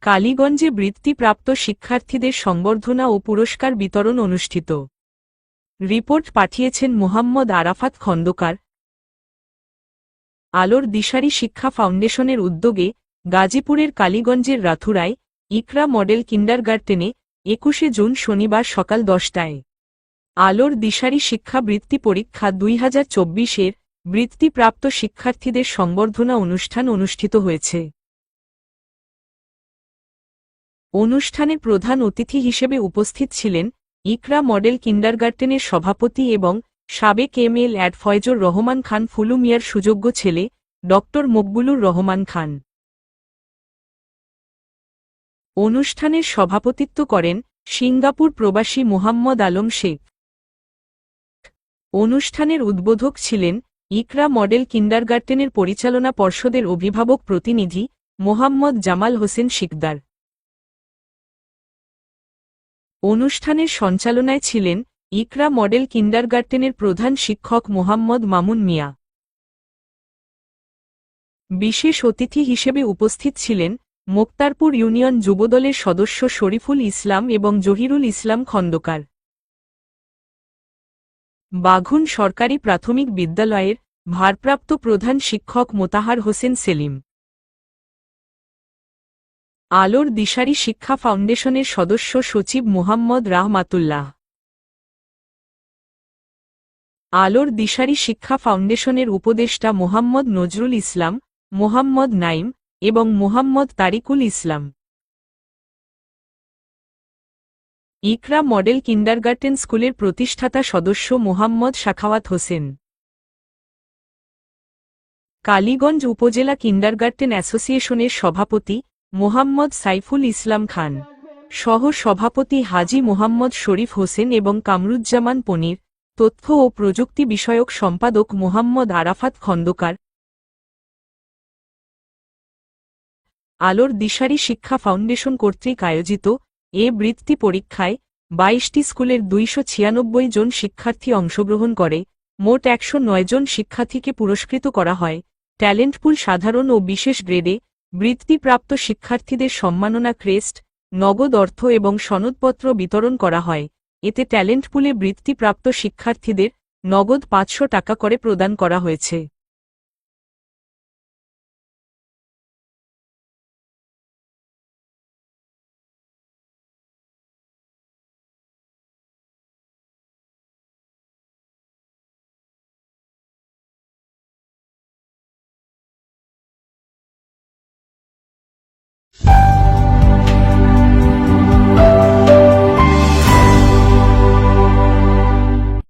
কালীগঞ্জে বৃত্তিপ্রাপ্ত শিক্ষার্থীদের সংবর্ধনা ও পুরস্কার বিতরণ অনুষ্ঠিত। রিপোর্ট পাঠিয়েছেন মোহাম্মদ আরাফাত খন্দকার। আলোর দিশারি শিক্ষা ফাউন্ডেশনের উদ্যোগে গাজীপুরের কালীগঞ্জের রাথুরায় ইকরা মডেল কিন্ডারগার্টেনে ২১ জুন শনিবার সকাল ১০টায় আলোর দিশারি শিক্ষা বৃত্তি পরীক্ষা ২০২৪-এর বৃত্তিপ্রাপ্ত শিক্ষার্থীদের সংবর্ধনা অনুষ্ঠান অনুষ্ঠিত হয়েছে। অনুষ্ঠানে প্রধান অতিথি হিসেবে উপস্থিত ছিলেন ইকরা মডেল কিন্ডারগার্টেনের সভাপতি এবং সাবেক এমএল অ্যাড ফয়জুর রহমান খান ফুলু মিয়ার সুযোগ্য ছেলে ড মকবুলুর রহমান খান। অনুষ্ঠানের সভাপতিত্ব করেন সিঙ্গাপুর প্রবাসী মোহাম্মদ আলম শেখ। অনুষ্ঠানের উদ্বোধক ছিলেন ইকরা মডেল কিন্ডারগার্টেনের পরিচালনা পর্ষদের অভিভাবক প্রতিনিধি মোহাম্মদ জামাল হোসেন শিকদার। অনুষ্ঠানের সঞ্চালনায় ছিলেন ইকরা মডেল কিন্ডারগার্টেনের প্রধান শিক্ষক মোহাম্মদ মামুন মিয়া। বিশেষ অতিথি হিসেবে উপস্থিত ছিলেন মোক্তারপুর ইউনিয়ন যুবদলের সদস্য শরীফুল ইসলাম এবং জহিরুল ইসলাম খন্দকার। বাঘুন সরকারি প্রাথমিক বিদ্যালয়ের ভারপ্রাপ্ত প্রধান শিক্ষক মোতাহার হোসেন সেলিম। আলোর দিশারি শিক্ষা ফাউন্ডেশনের সদস্য সচিব মোহাম্মদ রাহমাতুল্লাহ। আলোর দিশারি শিক্ষা ফাউন্ডেশনের উপদেষ্টা মোহাম্মদ নজরুল ইসলাম, মোহাম্মদ নাইম এবং মোহাম্মদ তারিকুল ইসলাম। ইকরা মডেল কিন্ডারগার্টেন স্কুলের প্রতিষ্ঠাতা সদস্য মোহাম্মদ সাখাওয়াত হোসেন। কালীগঞ্জ উপজেলা কিন্ডারগার্টেন অ্যাসোসিয়েশনের সভাপতি মোহাম্মদ সাইফুল ইসলাম খান, সহ সভাপতি হাজী মোহাম্মদ শরীফ হোসেন এবং কামরুজ্জামান পনির, তথ্য ও প্রযুক্তি বিষয়ক সম্পাদক মোহাম্মদ আরাফাত খন্দকার। আলোর দিশারি শিক্ষা ফাউন্ডেশন কর্তৃক আয়োজিত এ বৃত্তি পরীক্ষায় ২২টি স্কুলের ২৯৬ জন শিক্ষার্থী অংশগ্রহণ করে মোট ১০৯ জন শিক্ষার্থীকে পুরস্কৃত করা হয়। ট্যালেন্ট পুল সাধারণ ও বিশেষ গ্রেডে বৃত্তিপ্রাপ্ত শিক্ষার্থীদের সম্মাননা ক্রেস্ট, নগদ অর্থ এবং সনদপত্র বিতরণ করা হয়। এতে ট্যালেন্ট পুলে বৃত্তিপ্রাপ্ত শিক্ষার্থীদের নগদ ৫০০ টাকা করে প্রদান করা হয়েছে।